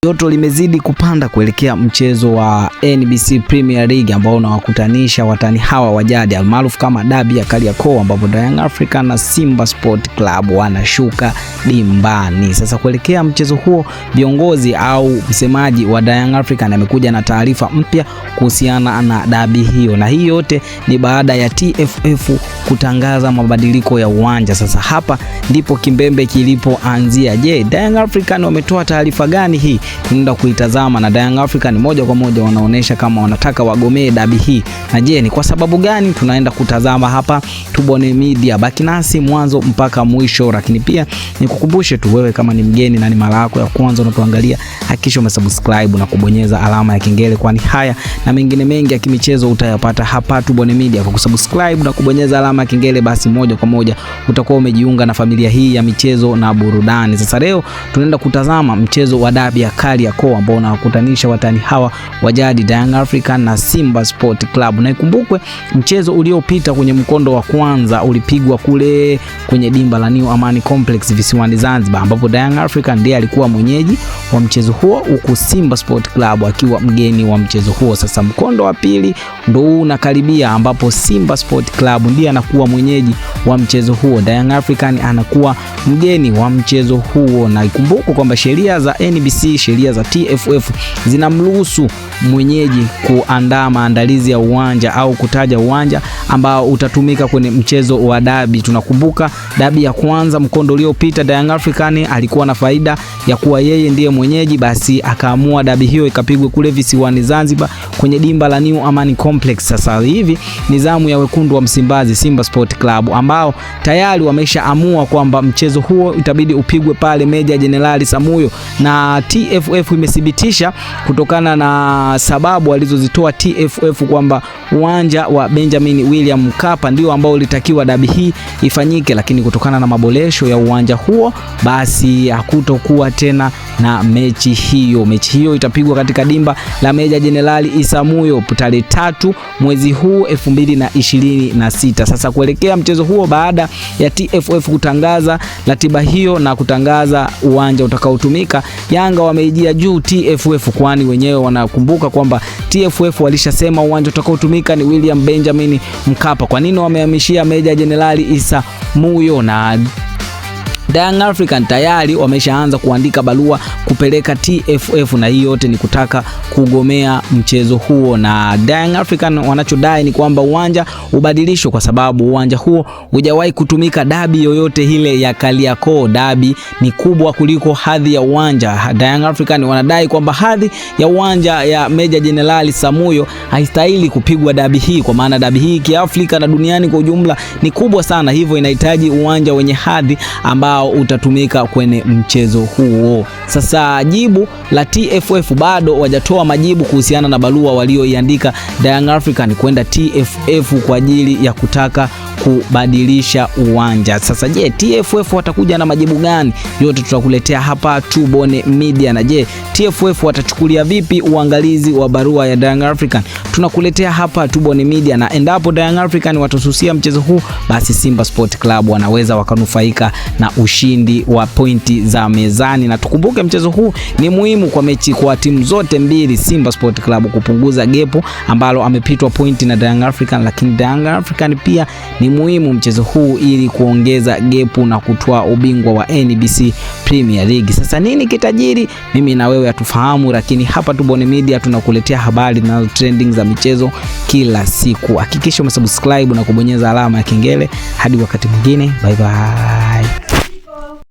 Joto limezidi kupanda kuelekea mchezo wa NBC Premier League ambao unawakutanisha watani hawa wa jadi almaarufu kama dabi ya Kariakoo, ambapo Young African na Simba Sport Club wanashuka dimbani. Sasa kuelekea mchezo huo, viongozi au msemaji wa Young African amekuja na taarifa mpya kuhusiana na dabi hiyo, na hii yote ni baada ya TFF kutangaza mabadiliko ya uwanja. Sasa hapa ndipo kimbembe kilipoanzia. Je, Young African wametoa taarifa gani hii? Tunaenda kuitazama, na Young African moja kwa moja wanaonesha kama wanataka wagomee dabi hii. Na je, ni kwa sababu gani? Tunaenda kutazama hapa Tubone Media. Baki nasi mwanzo mpaka mwisho, lakini pia nikukumbushe tu, wewe kama ni mgeni na ni mara yako ya kwanza unatuangalia, hakikisha umesubscribe na kubonyeza alama ya kengele, kwani haya na mengine mengi ya kimichezo utayapata hapa Tubone Media. Kwa kusubscribe na kubonyeza alama ya kengele, basi moja kwa moja utakuwa umejiunga na familia hii ya michezo na burudani. Sasa leo tunaenda kutazama mchezo wa dabi ya Kariakoo ambao unawakutanisha watani hawa wa jadi Young African na Simba Sport Club. Na ikumbukwe mchezo uliopita kwenye mkondo wa kwanza ulipigwa kule kwenye dimba la New Amani Complex visiwani Zanzibar, ambapo Young African ndiye alikuwa mwenyeji wa mchezo huo huku Simba Sport Club akiwa mgeni wa mchezo huo. Sasa mkondo wa pili ndio unakaribia, ambapo Simba Sport Club ndiye anakuwa mwenyeji wa mchezo huo, Young African anakuwa mgeni wa mchezo huo. Na ikumbuke kwamba sheria za NBC, sheria za TFF zinamruhusu mwenyeji kuandaa maandalizi ya uwanja au kutaja uwanja ambao utatumika kwenye mchezo wa dabi. Tunakumbuka dabi ya kwanza mkondo uliopita Young African alikuwa na faida ya kuwa yeye ndiye mwenyeji, basi akaamua dabi hiyo ikapigwe kule visiwani Zanzibar kwenye dimba la New Amani Complex. Sasa hivi ni zamu ya wekundu wa Msimbazi Simba Sport Club ambao tayari wameshaamua kwamba mchezo huo itabidi upigwe pale Meja Jenerali Samuyo, na TFF imethibitisha kutokana na sababu alizozitoa TFF kwamba uwanja wa Benjamin William Mkapa ndio ambao ulitakiwa dabi hii ifanyike, lakini kutokana na maboresho ya uwanja huo basi hakutokuwa tena na mechi hiyo. Mechi hiyo itapigwa katika dimba la Meja Jenerali Samuyo tarehe 3 mwezi huu 2026. Sasa kuelekea mchezo huo, baada ya TFF kutangaza ratiba hiyo na kutangaza uwanja utakaotumika, Yanga wameijia juu TFF, kwani wenyewe wanakumbuka kwamba TFF walishasema uwanja utakaotumika ni William Benjamin Mkapa. Kwa nini wamehamishia Meja Jenerali Samuyo? Na Young African tayari wameshaanza kuandika barua kupeleka TFF, na hii yote ni kutaka kugomea mchezo huo. Na Young African wanachodai ni kwamba uwanja ubadilishwe kwa sababu uwanja huo hujawahi kutumika dabi yoyote ile ya Kariakoo. Dabi ni kubwa kuliko hadhi ya uwanja. Young African wanadai kwamba hadhi ya uwanja ya Meja Jenerali Samuyo haistahili kupigwa dabi hii, kwa maana dabi hii kiafrika na duniani kwa ujumla ni kubwa sana, hivyo inahitaji uwanja wenye hadhi ambao utatumika kwenye mchezo huo. Sasa jibu la TFF bado wajatoa majibu kuhusiana na barua walioiandika Young African kwenda TFF kwa ajili ya kutaka kubadilisha uwanja. Sasa je, TFF watakuja na majibu gani? Yote tutakuletea hapa Tubone Media. Na je, TFF watachukulia vipi uangalizi wa barua ya Young African? Tunakuletea hapa Tubone Media. Na endapo Young African watasusia mchezo huu, basi Simba Sport Club wanaweza wakanufaika na ushindi wa pointi za mezani. Na tukumbuke mchezo huu ni muhimu kwa mechi kwa timu zote mbili, Simba Sport Club kupunguza gepo ambalo amepitwa pointi na Young African, lakini Young African pia ni muhimu mchezo huu ili kuongeza gepu na kutoa ubingwa wa NBC Premier League. Sasa nini kitajiri? Mimi na wewe hatufahamu, lakini hapa Tubone Media tunakuletea habari na trending za michezo kila siku. Hakikisha umesubscribe na kubonyeza alama ya kengele. Hadi wakati mwingine, bye bye.